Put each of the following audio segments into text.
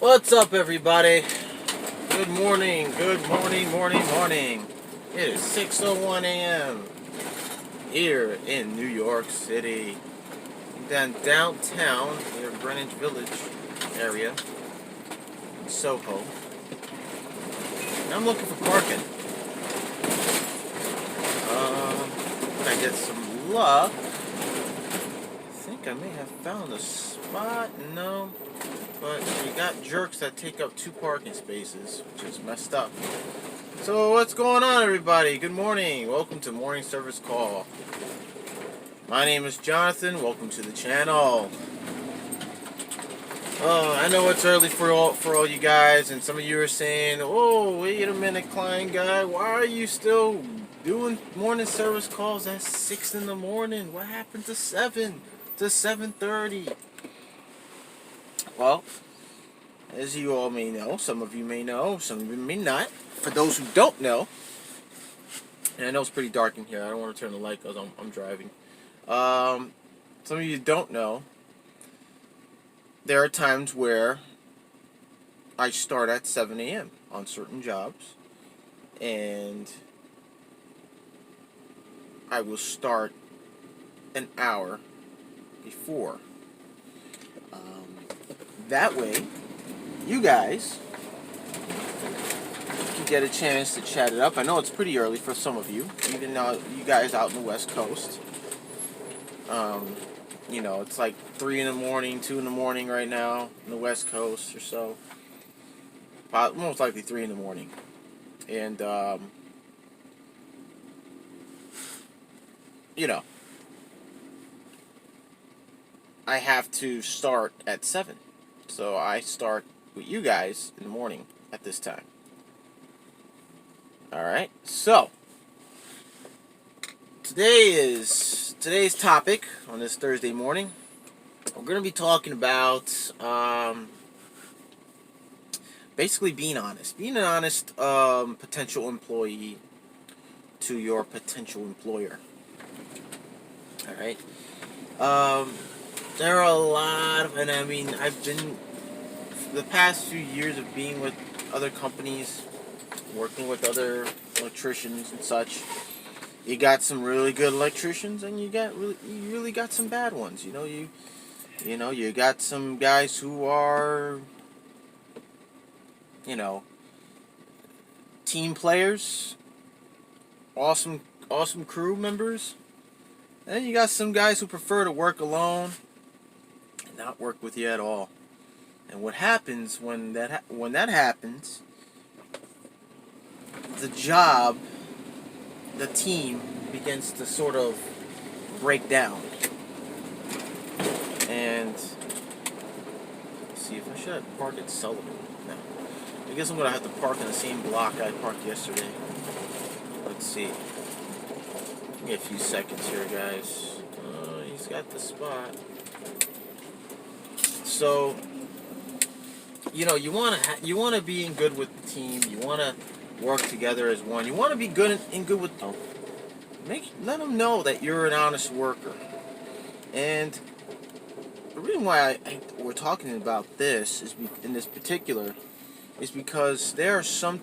What's up, everybody? Good morning, morning. It is 6:01 a.m. here in New York City. Then downtown, near Greenwich Village area, in Soho. And I'm looking for parking. When I get some luck, I think I may have found a spot. No. But you got jerks that take up 2 parking spaces, which is messed up. So what's going on, everybody? Good morning. Welcome to Morning Service Call. My name is Jonathan. Welcome to the channel. I know it's early for all you guys, and some of you are saying, "Oh, wait a minute, client guy. Why are you still doing morning service calls at 6 in the morning? What happened to 7 to 7:30?" Well, as you all may know, some of you may know, some of you may not. For those who don't know, and I know it's pretty dark in here. I don't want to turn the light because I'm driving. Some of you don't know, there are times where I start at 7 a.m. on certain jobs, and I will start an hour before. That way, you guys can get a chance to chat it up. I know it's pretty early for some of you, even though you guys out in the West Coast. It's like 3 in the morning, 2 in the morning right now in the West Coast or so. Most likely 3 in the morning. And, I have to start at 7. So I start with you guys in the morning at this time. Alright, so today's topic on this Thursday morning. We're going to be talking about basically being honest. Being an honest potential employee to your potential employer. Alright. There are a lot of, and I mean, I've been, the past few years of being with other companies, working with other electricians and such, you got some really good electricians, and you really got some bad ones. You got some guys who are, team players, awesome crew members, and you got some guys who prefer to work alone and not work with you at all. And what happens when that happens, the team begins to sort of break down. And let's see, if I should park at Sullivan. No. I guess I'm gonna have to park in the same block I parked yesterday. Let's see. Give me a few seconds here, guys. He's got the spot. So, you want to be in good with the team. You want to work together as one. You want to be good with them. Let them know that you're an honest worker. And the reason why we're talking about this in this particular is because there are some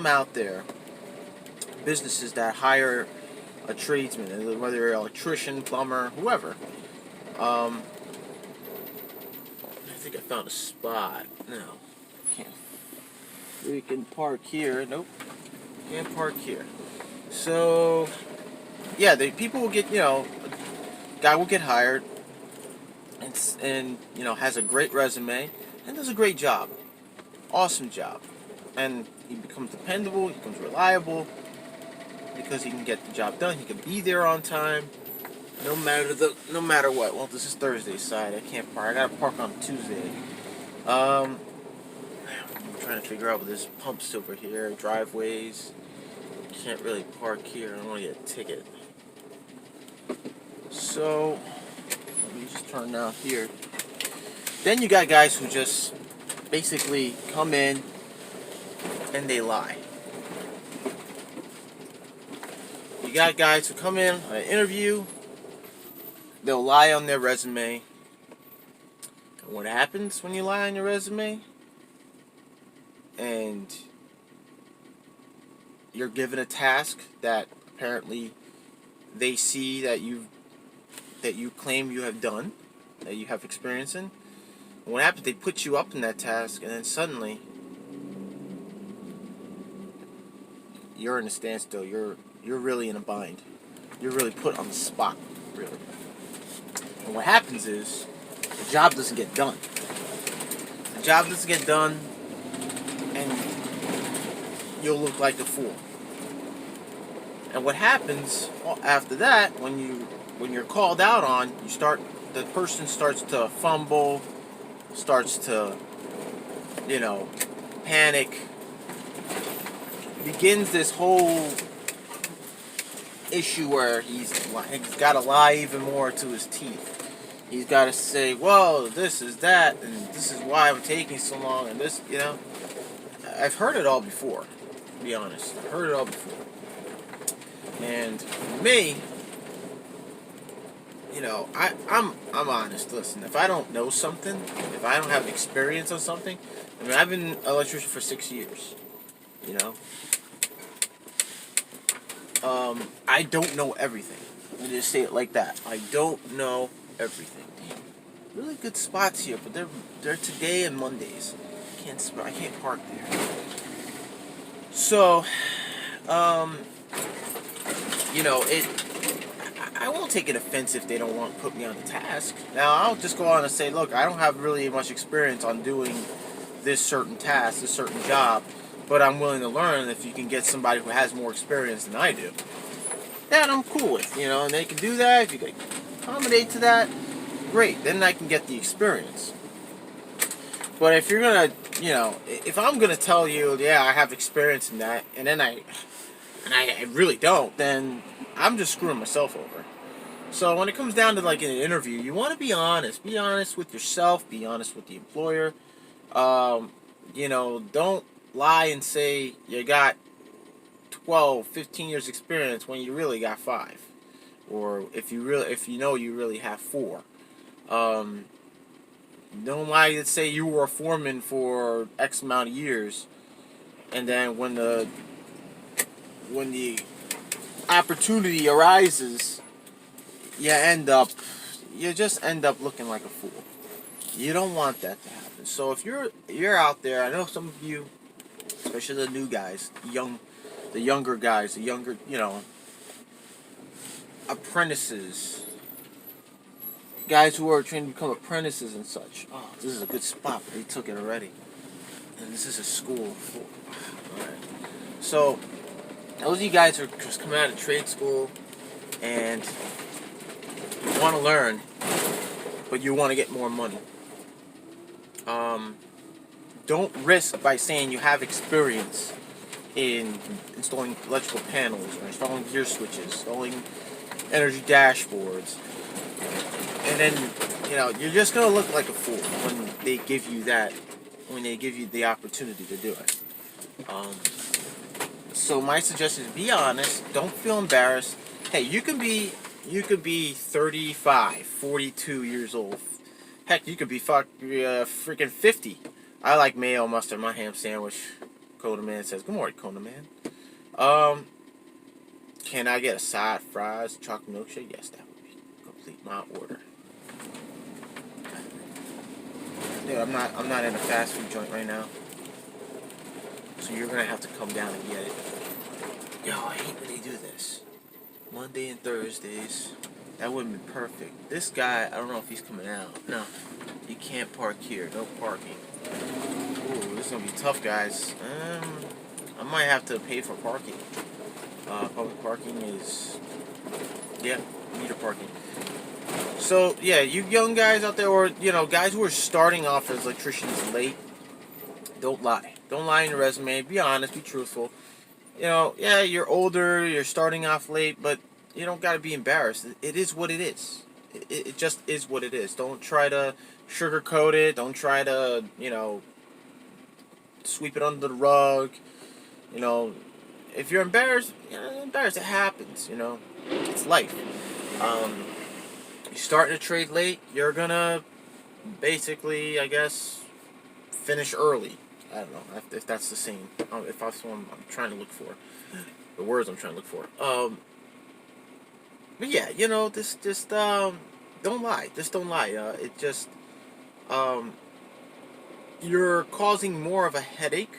out there, businesses that hire a tradesman, whether you're an electrician, plumber, whoever. I think I found a spot. No, can't. We can park here. Nope, can't park here. So, yeah, people will get, guy will get hired, and has a great resume and does a great job, awesome job, and he becomes dependable, he becomes reliable because he can get the job done. He can be there on time. No matter what. Well, this is Thursday side. I can't park. I gotta park on Tuesday. I'm trying to figure out what this pumps over here. Driveways. Can't really park here. I don't want to get a ticket. So let me just turn down here. Then you got guys who just basically come in and they lie. You got guys who come in on an interview. They'll lie on their resume. And what happens when you lie on your resume? and you're given a task that apparently they see that you claim you have done, that you have experience in. And what happens? They put you up in that task, and then suddenly you're in a standstill. You're really in a bind. You're really put on the spot, really. And what happens is the job doesn't get done. The job doesn't get done, and you'll look like a fool. And what happens after that, when you're called out on, the person starts to fumble, starts to, panic, begins this whole issue where he's got to lie even more to his teeth. He's got to say, well, this is that, and this is why I'm taking so long, and this, I've heard it all before, to be honest. I've heard it all before. And for me, I'm honest. Listen, if I don't know something, if I don't have experience on something, I've been an electrician for 6 years, I don't know everything. Let me just say it like that. I don't know everything. Really good spots here, but they're today and Mondays. I can't park there. So, I won't take an offense if they don't want to put me on the task. Now, I'll just go on and say, look, I don't have really much experience on doing this certain task, this certain job, but I'm willing to learn if you can get somebody who has more experience than I do. That I'm cool with, and they can do that. If you can accommodate to that, great. Then I can get the experience. But if you're going to, if I'm going to tell you, yeah, I have experience in that, and then I really don't, then I'm just screwing myself over. So when it comes down to like an interview, you want to be honest. Be honest with yourself. Be honest with the employer. Don't lie and say you got 12, 15 years experience when you really got 5. Or if you really have 4. Don't lie and say you were a foreman for X amount of years, and then when the opportunity arises, you just end up looking like a fool. You don't want that to happen. So if you're out there, I know some of you, especially the new guys, the younger guys, apprentices, guys who are trying to become apprentices and such. Oh, this is a good spot. They took it already. And this is a school. Alright. So, those of you guys who are just coming out of trade school and you want to learn, but you want to get more money. Don't risk by saying you have experience in installing electrical panels or installing gear switches, installing energy dashboards. And then, you're just going to look like a fool when they give you the opportunity to do it. So my suggestion is be honest. Don't feel embarrassed. Hey, you could be 35, 42 years old. Heck, you could be freaking 50. I like mayo mustard in my ham sandwich. Coda Man says, good morning, Coda Man. Can I get a side, fries, chocolate milkshake? Yes, that would be complete my order. Dude, I'm not in a fast food joint right now. So you're gonna have to come down and get it. Yo, I hate when they do this. Monday and Thursdays. That would have been perfect. This guy, I don't know if he's coming out. No, you can't park here. No parking. Ooh, this is gonna be tough, guys. I might have to pay for parking. Public parking is, meter parking. So, yeah, you young guys out there, or, guys who are starting off as electricians late, don't lie. Don't lie in your resume. Be honest. Be truthful. You're older, you're starting off late, but you don't got to be embarrassed. It is what it is. It just is what it is. Don't try to sugarcoat it. Don't try to, sweep it under the rug. If you're embarrassed, embarrassed. It happens, It's life. You're starting to trade late, you're gonna basically, I guess, finish early. I don't know if that's the same. If that's what I'm trying to look for, the words I'm trying to look for. But yeah, just don't lie. Just don't lie. It just um, you're causing more of a headache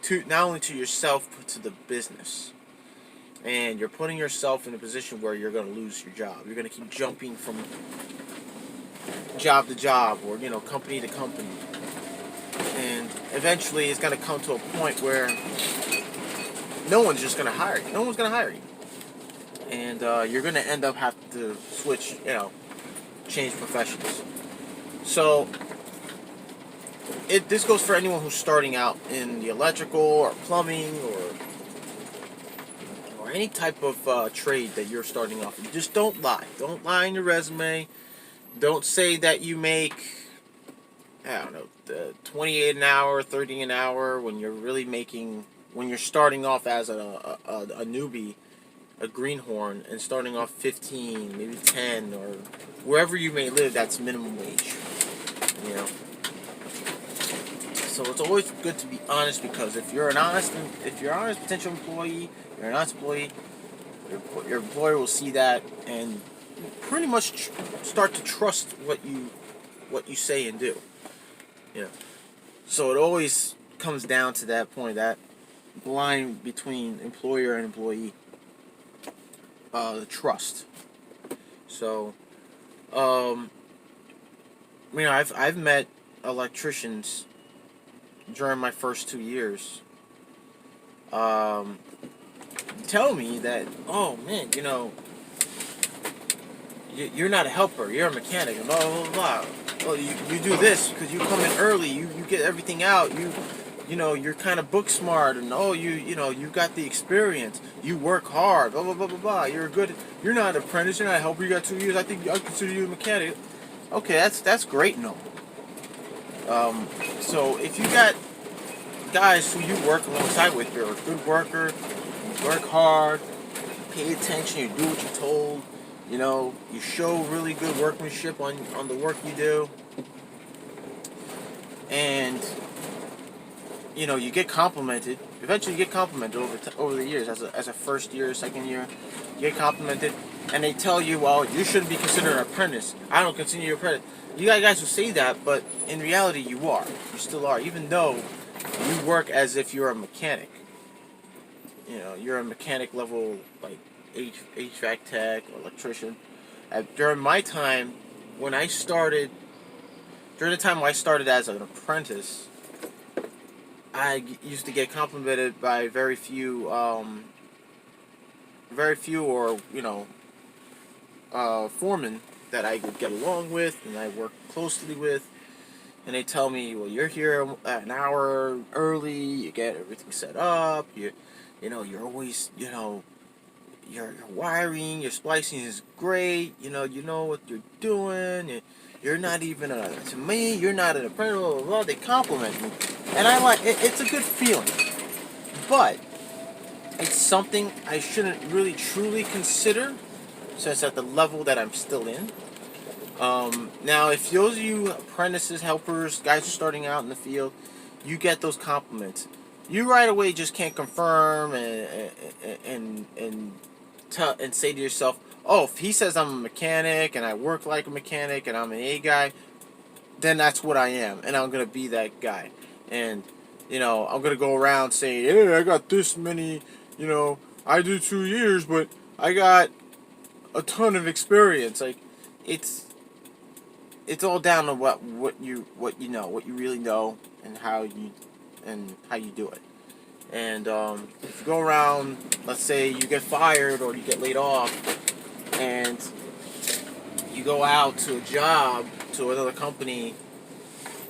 to not only to yourself but to the business, and you're putting yourself in a position where you're going to lose your job. You're going to keep jumping from job to job, or company to company, and eventually it's going to come to a point where no one's just going to hire you. No one's going to hire you, and you're going to end up having to switch, change professions. So this goes for anyone who's starting out in the electrical or plumbing or any type of trade that you're starting off. Just don't lie. Don't lie in your resume. Don't say that you make, I don't know, 28 an hour, 30 an hour when you're really making, when you're starting off as a newbie, a greenhorn, and starting off 15, maybe 10, or wherever you may live, that's minimum wage. So it's always good to be honest, because if you're an honest potential employee, you're an honest employee, your employer will see that and pretty much start to trust what you say and do. So it always comes down to that point, that line between employer and employee, the trust. So, I've met electricians during my first 2 years. Tell me that, oh man, you're not a helper, you're a mechanic, and blah blah blah. Well, you do this because you come in early, you get everything out, you're kind of book smart, and you got the experience, you work hard, blah blah blah blah blah. You're not an apprentice, you're not a helper, you got 2 years. I think I consider you a mechanic. Okay, that's great. No. So if you got guys who you work alongside with, you're a good worker, you work hard, you pay attention, you do what you're told, you show really good workmanship on the work you do, and you get complimented. Eventually, you get complimented over the years. As a first year, second year, you get complimented, and they tell you, well, you shouldn't be considered an apprentice. I don't consider you an apprentice. You got guys who say that, but in reality, you are. You still are, even though you work as if you're a mechanic. You're a mechanic level, like HVAC tech or electrician. During my time, during the time when I started as an apprentice, I used to get complimented by very few, or foremen that I would get along with and I work closely with, and they tell me, well, you're here an hour early, you get everything set up, you're always, your wiring, your splicing is great, you know what you're doing, you're not even to me, you're not an apprentice, blah, blah, blah. They compliment me, and I like it. It's a good feeling, but it's something I shouldn't really truly consider, since at the level that I'm still in. Now, if those of you apprentices, helpers, guys who are starting out in the field, you get those compliments, you right away just can't confirm and say to yourself, oh, if he says I'm a mechanic and I work like a mechanic and I'm an A guy, then that's what I am, and I'm gonna be that guy, and I'm gonna go around saying, hey, I got this many, I do 2 years, but I got a ton of experience. Like, it's all down to what you really know, and how you do it. And if you go around, let's say you get fired or you get laid off, and you go out to a job to another company,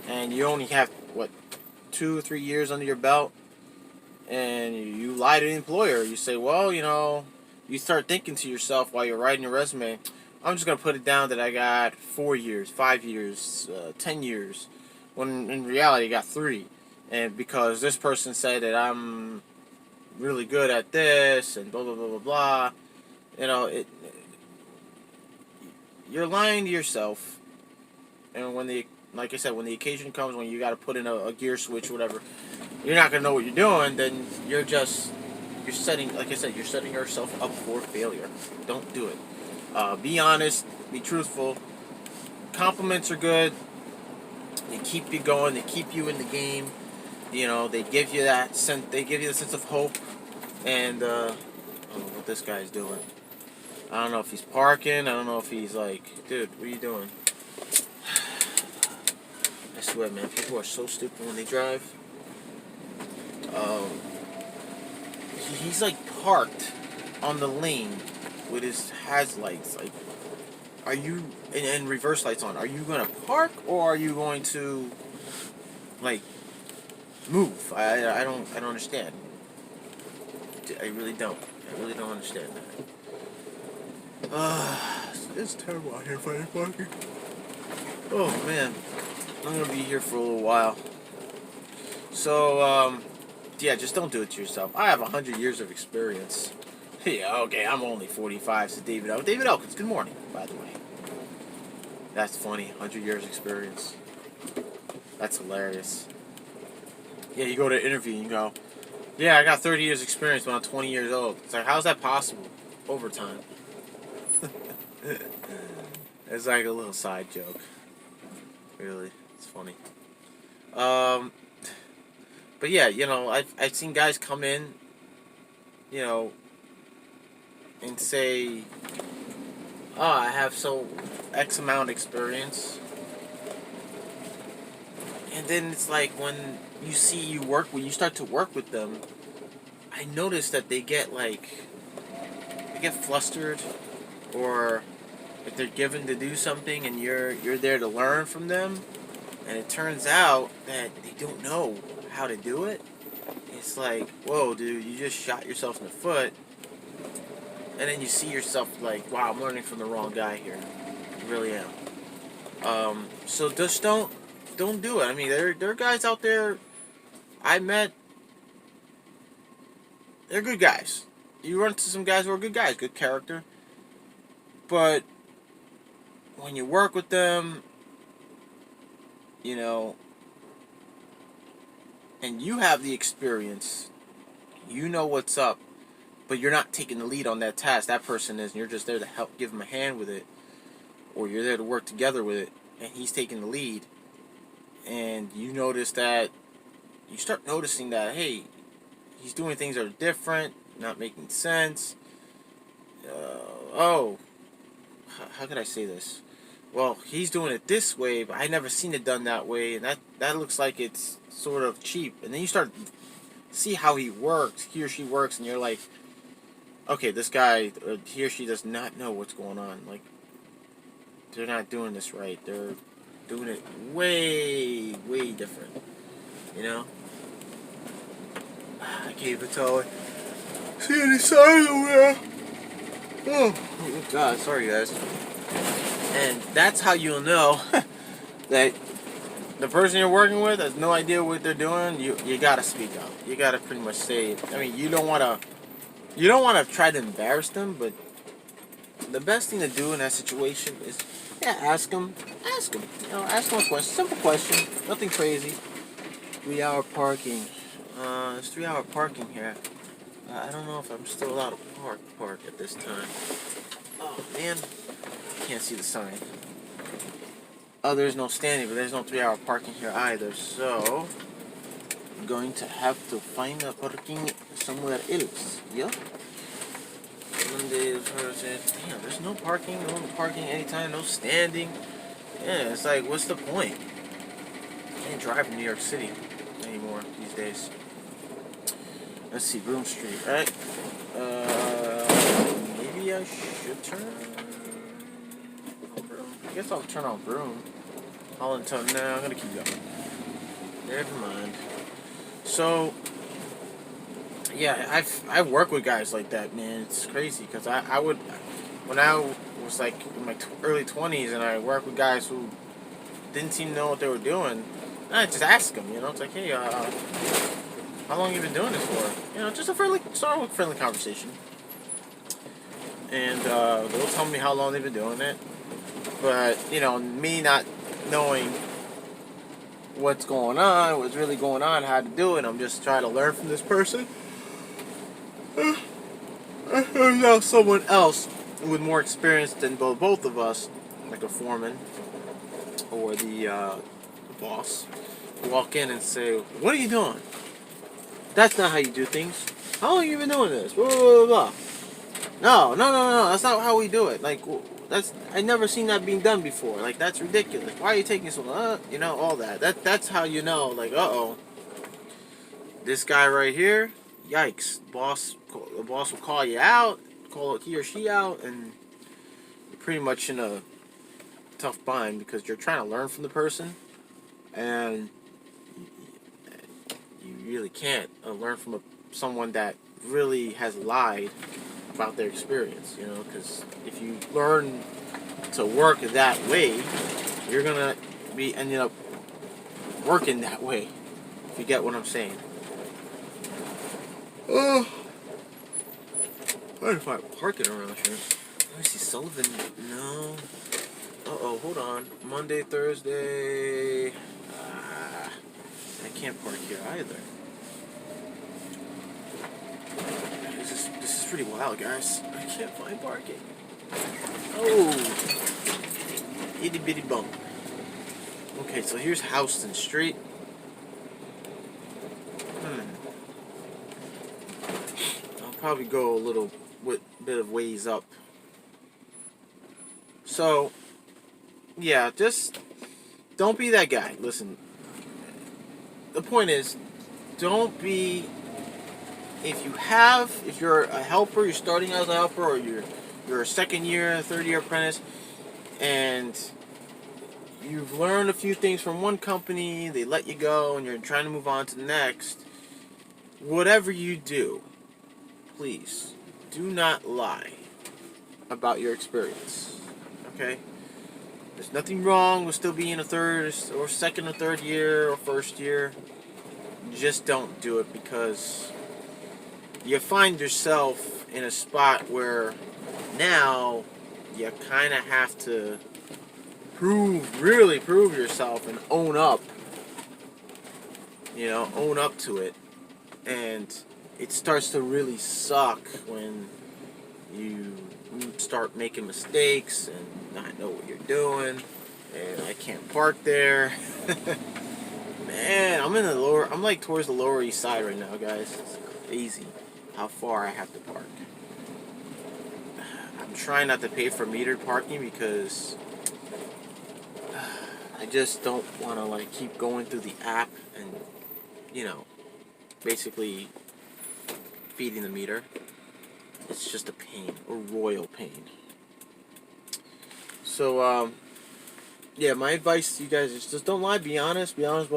and you only have 2 or 3 years under your belt, and you lie to the employer. You say, well, you start thinking to yourself while you're writing your resume, I'm just going to put it down that I got 4 years, 5 years, 10 years, when in reality I got 3. And because this person said that I'm really good at this, and blah, blah, blah, blah, blah, you're lying to yourself. And when the like I said, when the occasion comes when you got to put in a gear switch or whatever, you're not gonna know what you're doing. Then you're setting, like I said, you're setting yourself up for failure. Don't do it. Be honest. Be truthful. Compliments are good. They keep you going. They keep you in the game. You know, they give you that sense. They give you the sense of hope. And I don't know what this guy's doing. I don't know if he's parking. I don't know if he's like, dude, what are you doing? I swear, man, people are so stupid when they drive. He's like parked on the lane with his hazlights. Like, are you and reverse lights on? Are you gonna park or are you going to like move? I don't understand. I really don't. I really don't understand that. It's terrible out here finding parking. Oh man, I'm gonna be here for a little while. So yeah, just don't do it to yourself. I have 100 years of experience. Yeah, okay, I'm only 45, says David Elkins. David Elkins, good morning, by the way. That's funny, 100 years experience. That's hilarious. Yeah, you go to an interview and you go, yeah, I got 30 years experience when I'm 20 years old. It's like, how's that possible? Overtime. It's like a little side joke. Really, it's funny. But yeah, you know, I've seen guys come in, you know, and say, oh, I have so X amount of experience. And then it's like when you start to work with them, I notice that they get flustered, or if they're given to do something and you're there to learn from them, and it turns out that they don't know how to do it. It's like, whoa, dude, you just shot yourself in the foot. And then you see yourself like, wow, I'm learning from the wrong guy here. I really am. So just don't do it. I mean, there are guys out there I met. They're good guys. You run into some guys who are good guys, good character. But when you work with them, you know, and you have the experience, you know what's up, but you're not taking the lead on that task. That person is, and you're just there to help give him a hand with it, or you're there to work together with it, and he's taking the lead. And you start noticing that, hey, he's doing things that are different, not making sense. How could I say this? Well, he's doing it this way, but I never seen it done that way, and that looks like it's sort of cheap. And then you start see how he or she works, and you're like, okay, this guy, he or she does not know what's going on. Like, they're not doing this right. They're doing it way, way different. You know? I can't even tell. See any signs over there? Oh God, sorry guys. And that's how you'll know that the person you're working with has no idea what they're doing. You gotta speak up. You gotta pretty much say, I mean, you don't wanna try to embarrass them, but the best thing to do in that situation is, yeah, ask them. You know, ask them a question, simple question, nothing crazy. 3-hour parking. It's 3-hour parking here. I don't know if I'm still allowed to park at this time. Oh man, can't see the sign. Oh, there's no standing, but there's no 3-hour parking here either. So I'm going to have to find a parking somewhere else. Yeah. Monday, damn, there's no parking anytime, no standing. Yeah, it's like, what's the point? I can't drive in New York City anymore these days. Let's see, Broome Street, right? Maybe I should turn on Broome. I guess I'll turn on Broome. Hollandtown. No, I'm gonna keep going. Never mind. So, yeah, I've worked with guys like that, man. It's crazy because I would, when I was like in my early 20s, and I worked with guys who didn't seem to know what they were doing. And I just ask them, you know, it's like, hey, how long have you been doing this for? You know, just start with a friendly conversation. And they'll tell me how long they've been doing it. But, you know, me not knowing what's going on, what's really going on, how to do it. I'm just trying to learn from this person. There's now someone else with more experience than both of us, like a foreman or the boss, walk in and say, "What are you doing? That's not how you do things. How long have you been doing this? Blah, blah, blah, blah." No. That's not how we do it. Like, I never seen that being done before. Like, that's ridiculous. Why are you taking so long? You know, all that. That's how you know. Like, this guy right here. Yikes! The boss will call you out, call he or she out, and you're pretty much in a tough bind because you're trying to learn from the person, and you really can't learn from someone that really has lied about their experience, you know, because if you learn to work that way, you're gonna be ending up working that way, if you get what I'm saying. Oh, trying to find parking around here. Let me see, Sullivan, no. Hold on. Monday, Thursday, I can't park here either. This is pretty wild, guys. I can't find parking. Oh, itty bitty bump. Okay, so here's Houston Street. I'll probably go a little bit of ways up. So, yeah, just don't be that guy. Listen, the point is, don't be. If you're a helper, you're starting as a helper, or you're a second year, third year apprentice, and you've learned a few things from one company, they let you go, and you're trying to move on to the next. Whatever you do, please do not lie about your experience. Okay? There's nothing wrong with still being a third or second or third year or first year. Just don't do it, because you find yourself in a spot where now you kind of have to really prove yourself and own up. You know, own up to it. And it starts to really suck when you start making mistakes and not know what you're doing. And I can't park there. Man, I'm like towards the Lower East Side right now, guys. It's crazy how far I have to park. I'm trying not to pay for metered parking because I just don't want to like keep going through the app and, you know, basically feeding the meter. It's just a pain, a royal pain. So, yeah, my advice to you guys is just don't lie, be honest about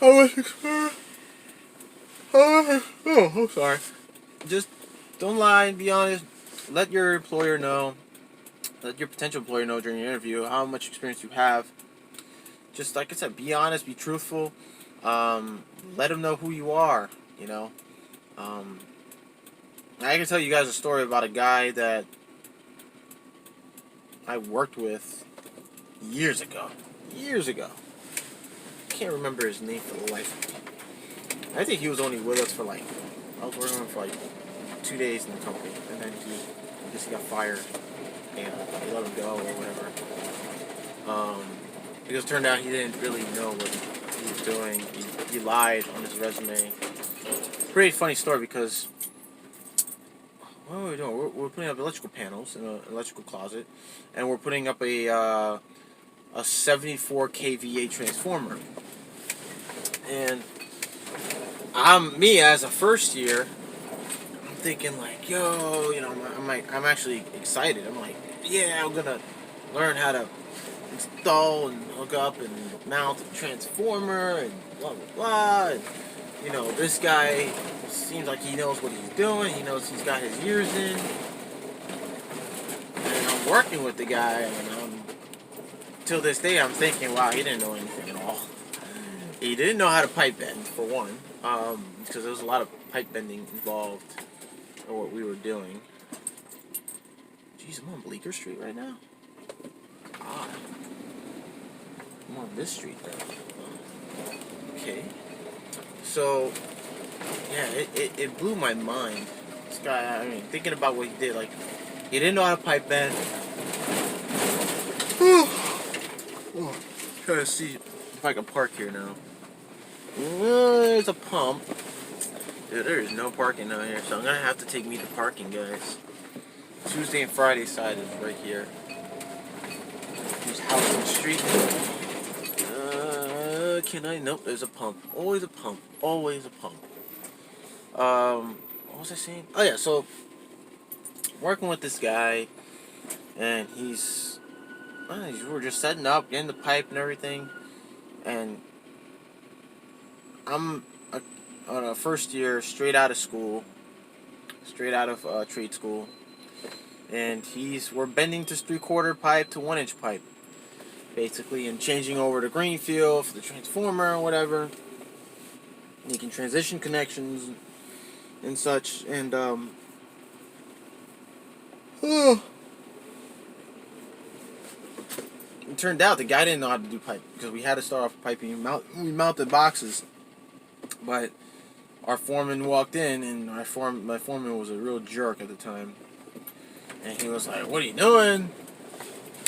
how much experience. Oh, I'm sorry. Just don't lie and be honest. Let your employer know, let your potential employer know during your interview how much experience you have. Just like I said, be honest, be truthful. Let them know who you are, you know. I can tell you guys a story about a guy that I worked with years ago. Can't remember his name for the life of me. I think he was only with us for I was working with him for 2 days in the company, and then he got fired, and they let him go or whatever. Because it turned out he didn't really know what he was doing. He lied on his resume. Pretty funny story because what are we doing? We're putting up electrical panels in an electrical closet, and we're putting up a 74 kVA transformer. And me as a first year, I'm thinking like, yo, you know, I'm actually excited. I'm like, yeah, I'm gonna learn how to install and hook up and mount a transformer and blah blah blah. And, you know, this guy seems like he knows what he's doing. He knows he's got his years in. And I'm working with the guy, and till this day I'm thinking, wow, he didn't know anything at all. He didn't know how to pipe bend, for one, because there was a lot of pipe bending involved in what we were doing. Jeez, I'm on Bleecker Street right now. God. I'm on this street though. Okay. So, yeah, it blew my mind. This guy, I mean, thinking about what he did, like, he didn't know how to pipe bend. Trying to see if I can park here now. There's a pump. Dude, there is no parking out here, so I'm gonna have to take me to parking, guys. Tuesday and Friday side is right here. There's a house on the street. Can I? Nope, there's a pump. Always a pump. Always a pump. What was I saying? Oh yeah, so working with this guy, and we're just setting up, getting the pipe and everything, and I'm on a first year, straight out of school, straight out of trade school, and we're bending this 3/4 pipe to 1-inch pipe, basically, and changing over to Greenfield for the transformer or whatever, making transition connections and such, and it turned out the guy didn't know how to do pipe, because we had to start off piping. We mounted boxes, but our foreman walked in, and my foreman was a real jerk at the time, and he was like, "What are you doing?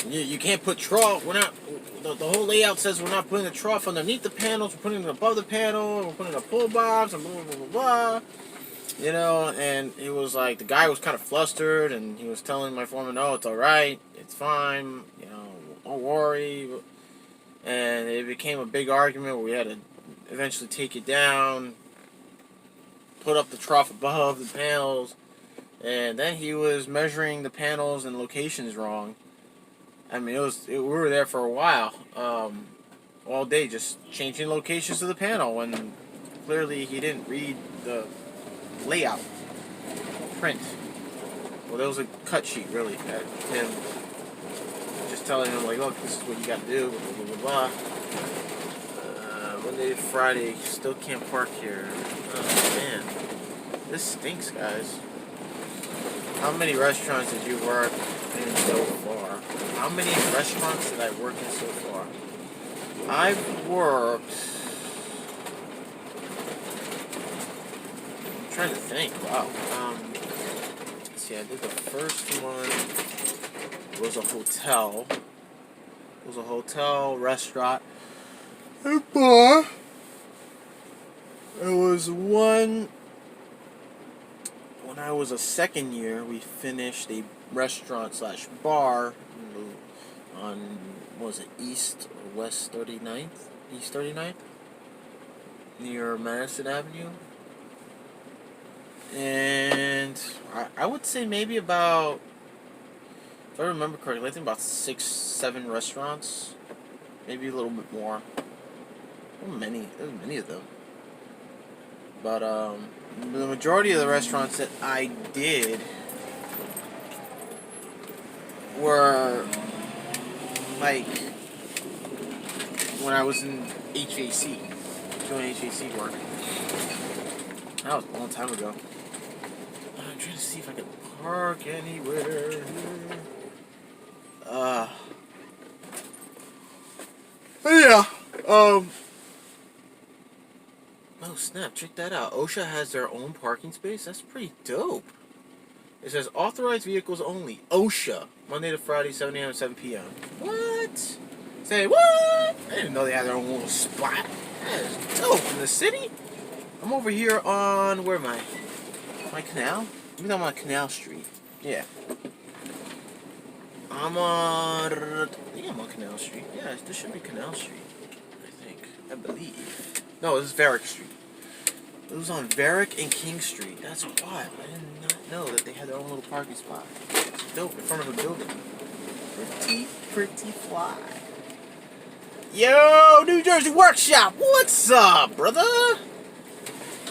You can't put trough. We're not. The whole layout says we're not putting the trough underneath the panels. We're putting it above the panel. We're putting a pull box and blah blah blah blah." You know, and he was like, the guy was kind of flustered, and he was telling my foreman, "Oh, it's all right. It's fine. You know, don't worry." And it became a big argument where we had to eventually take it down, put up the trough above the panels, and then he was measuring the panels and locations wrong. I mean, we were there for a while, all day, just changing locations of the panel, when clearly he didn't read the layout print. Well, there was a cut sheet, really, at him just telling him, like, "Look, this is what you got to do, blah blah blah blah." Monday to Friday, still can't park here. Oh man, this stinks, guys. How many restaurants did you work in so far? How many restaurants did I work in so far? I've worked... I'm trying to think. Wow. Let's see, I did the first one. Was a hotel. It was a hotel, restaurant, and bar. There was one... When I was a second year, we finished a restaurant slash bar on, what was it, East or West 39th? East 39th? Near Madison Avenue. And I would say maybe about, if I remember correctly, I think about 6, 7 restaurants. Maybe a little bit more. There were many of them. But, the majority of the restaurants that I did were, like, when I was in HVAC, doing HVAC work. That was a long time ago. I'm trying to see if I can park anywhere. Yeah, oh snap, check that out. OSHA has their own parking space? That's pretty dope. It says authorized vehicles only. OSHA. Monday to Friday, 7 a.m. to 7 p.m. What? Say what? I didn't know they had their own little spot. That is dope. In the city? I'm over here on, where am I? My canal? I think I'm on Canal Street. Yeah. I think I'm on Canal Street. Yeah, this should be Canal Street. I believe. No, this is Varick Street. It was on Varick and King Street. That's wild. I did not know that they had their own little parking spot. It's dope, in front of a building. Pretty fly. Yo, New Jersey Workshop! What's up, brother?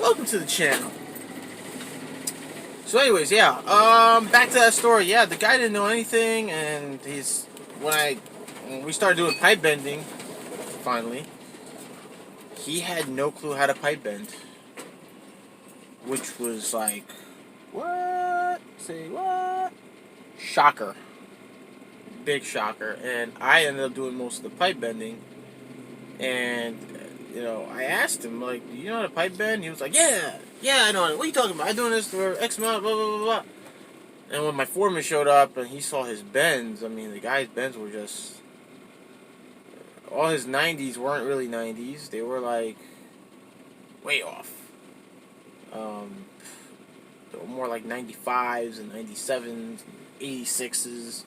Welcome to the channel. So anyways, yeah, back to that story. Yeah, the guy didn't know anything, and when we started doing pipe bending, finally, he had no clue how to pipe bend, which was like, what? Say what? Shocker. Big shocker. And I ended up doing most of the pipe bending, And I asked him, like, do you know how to pipe bend? He was like, yeah, I know. What are you talking about? I'm doing this for X amount, blah, blah, blah, blah. And when my foreman showed up and he saw his bends, I mean, the guy's bends were just... All his 90s weren't really 90s. They were, like, way off. They were more like 95s and 97s, 86s.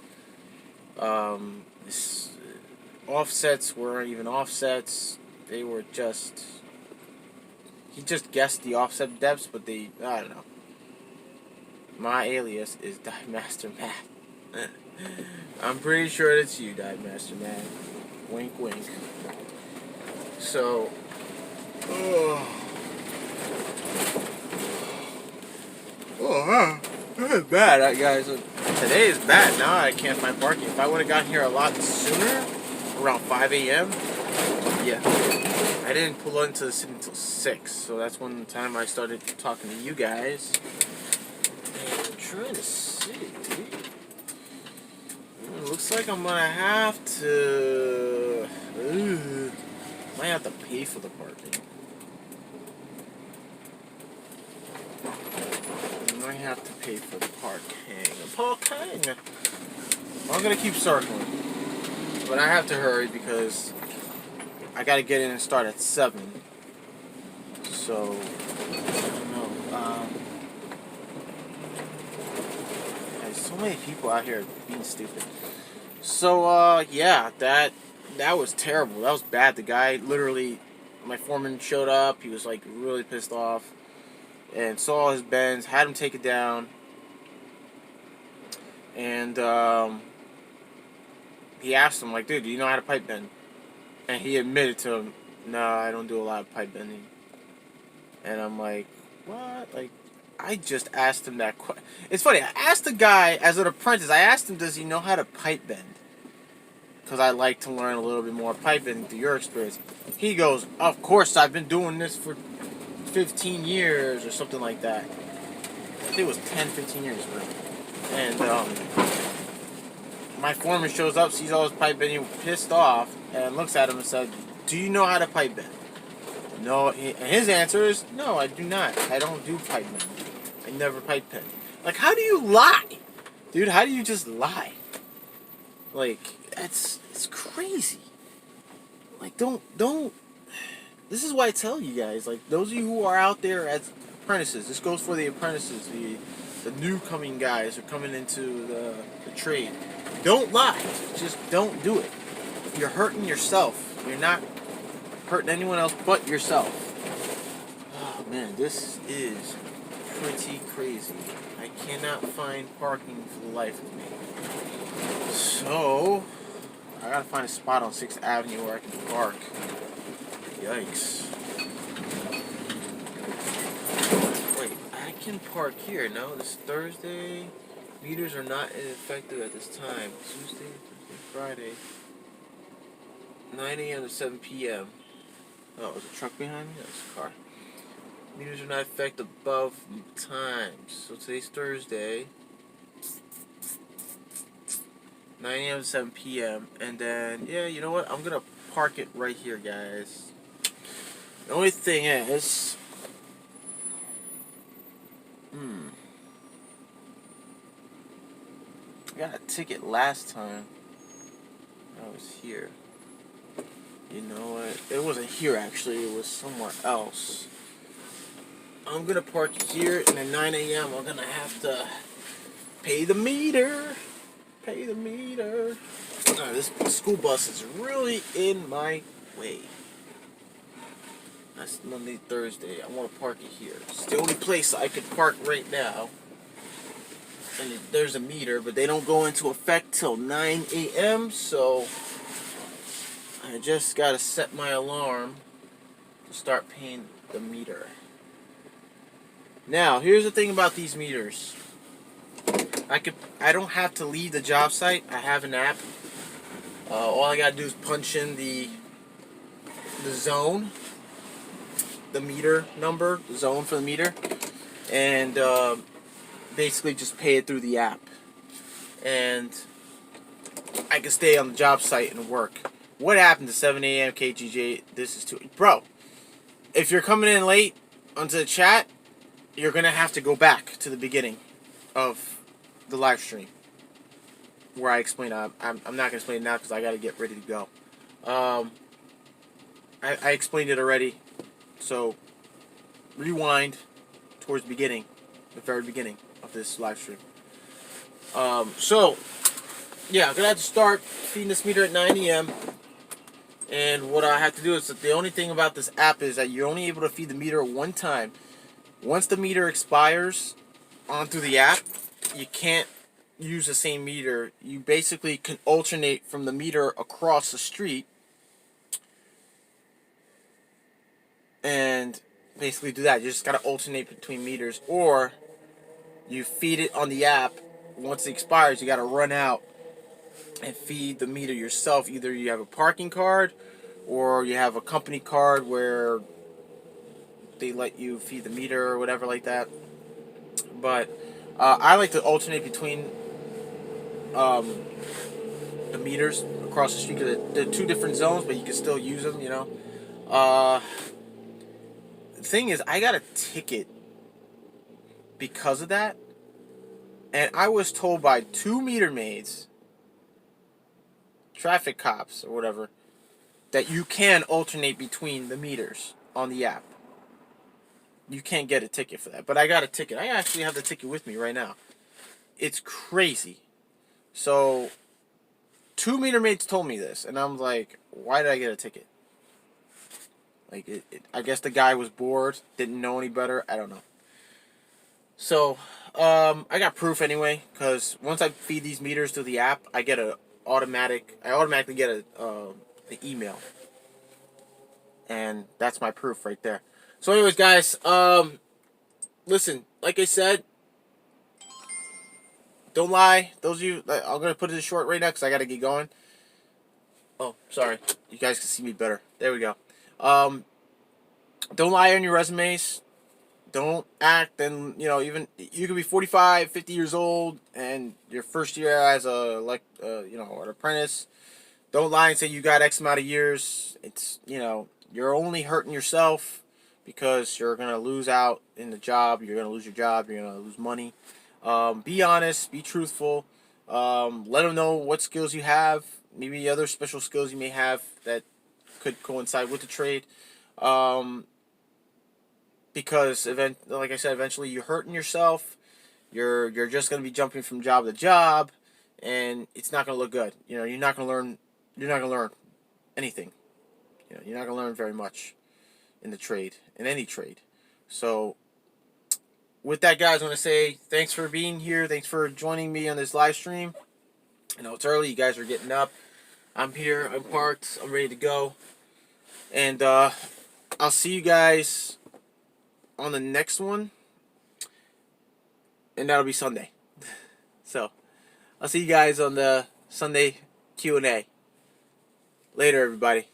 Offsets weren't even offsets. They were just... He just guessed the offset depths, but I don't know. My alias is Dive Master Matt. I'm pretty sure it's you, Dive Master Matt. Wink, wink. So, this is bad, guys. Today is bad. Now I can't find parking. If I would have gotten here a lot sooner, around 5 a.m., yeah. I didn't pull into the city until 6, so that's when the time I started talking to you guys. And I'm trying to see, dude. It looks like I'm gonna have to... might have to pay for the parking. I might have to pay for the parking. I'm gonna keep circling. But I have to hurry because I gotta get in and start at 7. So, I don't know. There's so many people out here being stupid. So, yeah, that was terrible. That was bad. The guy literally, my foreman showed up. He was like really pissed off and saw his bends, had him take it down. And he asked him, like, dude, do you know how to pipe bend? And he admitted to him, no, I don't do a lot of pipe bending. And I'm like, what? Like, I just asked him that question. It's funny, I asked the guy, as an apprentice, I asked him, does he know how to pipe bend? Because I like to learn a little bit more pipe bending through your experience. He goes, of course, I've been doing this for 15 years or something like that. I think it was 10, 15 years, bro. And my foreman shows up, sees all his pipe bending, pissed off, and looks at him and said, do you know how to pipe bend? No, and his answer is, no, I do not. I don't do pipe bend. I never pipe bend. Like, how do you lie? Dude, how do you just lie? Like, it's crazy. Like, don't. This is why I tell you guys, like, those of you who are out there as apprentices, this goes for the apprentices, the new coming guys who are coming into the trade. Don't lie. Just don't do it. You're hurting yourself. You're not hurting anyone else but yourself. Oh, man, this is pretty crazy. I cannot find parking for the life of me. So, I gotta find a spot on 6th Avenue where I can park. Yikes. Wait, I can park here. No, this Thursday. Meters are not effective at this time. Tuesday, Thursday, Friday. 9 a.m. to 7 p.m. Oh, is a truck behind me? That's a car. Meters are not effective above times. So today's Thursday. 9 a.m. to 7 p.m. And then, yeah, you know what? I'm going to park it right here, guys. The only thing is... I got a ticket last time. I was here. You know what? It wasn't here, actually. It was somewhere else. I'm going to park here, and at 9 a.m. I'm going to have to pay the meter. Pay the meter. This school bus is really in my way. That's Monday, Thursday. I want to park it here. It's the only place I could park right now. And there's a meter, but they don't go into effect till 9 a.m. So I just got to set my alarm to start paying the meter. Now, here's the thing about these meters. I don't have to leave the job site. I have an app. All I gotta do is punch in the zone, the meter number, the zone for the meter, and basically just pay it through the app. And I can stay on the job site and work. What happened to 7 a.m. KGJ? This is too... Bro, if you're coming in late onto the chat, you're going to have to go back to the beginning of the live stream where I explain. I'm not going to explain it now because I got to get ready to go. I explained it already, so rewind towards the beginning, the very beginning of this live stream. So, yeah, I'm going to have to start feeding this meter at 9 a.m. And what I have to do is that the only thing about this app is that you're only able to feed the meter one time. Once the meter expires onto the app, you can't use the same meter. You basically can alternate from the meter across the street and basically do that. You just got to alternate between meters, or you feed it on the app. Once it expires, you got to run out and feed the meter yourself. Either you have a parking card or you have a company card where they let you feed the meter or whatever like that. But I like to alternate between the meters across the street because they're two different zones, but you can still use them, you know. The thing is, I got a ticket because of that, and I was told by 2 meter maids, traffic cops or whatever, that you can alternate between the meters on the app. You can't get a ticket for that, but I got a ticket. I actually have the ticket with me right now. It's crazy. So 2 meter maids told me this, and I'm like, why did I get a ticket? Like, I guess the guy was bored, didn't know any better. I don't know. So, I got proof anyway, because once I feed these meters to the app, I automatically get an email. And that's my proof right there. So anyways, guys, listen, like I said, don't lie. Those of you, I'm going to put it in short right now because I got to get going. Oh, sorry. You guys can see me better. There we go. Don't lie on your resumes. Don't act, and even you could be 45, 50 years old, and your first year as an apprentice. Don't lie and say you got X amount of years. It's you're only hurting yourself because you're gonna lose out in the job. You're gonna lose your job. You're gonna lose money. Be honest. Be truthful. Let them know what skills you have. Maybe other special skills you may have that could coincide with the trade. Because like I said, eventually you're hurting yourself. You're just gonna be jumping from job to job, and it's not gonna look good. You're not gonna learn. You're not gonna learn anything. You're not gonna learn very much in any trade. So, with that, guys, I want to say thanks for being here. Thanks for joining me on this live stream. I know it's early. You guys are getting up. I'm here. I'm parked. I'm ready to go. And I'll see you guys on the next one, and that'll be Sunday. So, I'll see you guys on the Sunday Q&A. Later, everybody.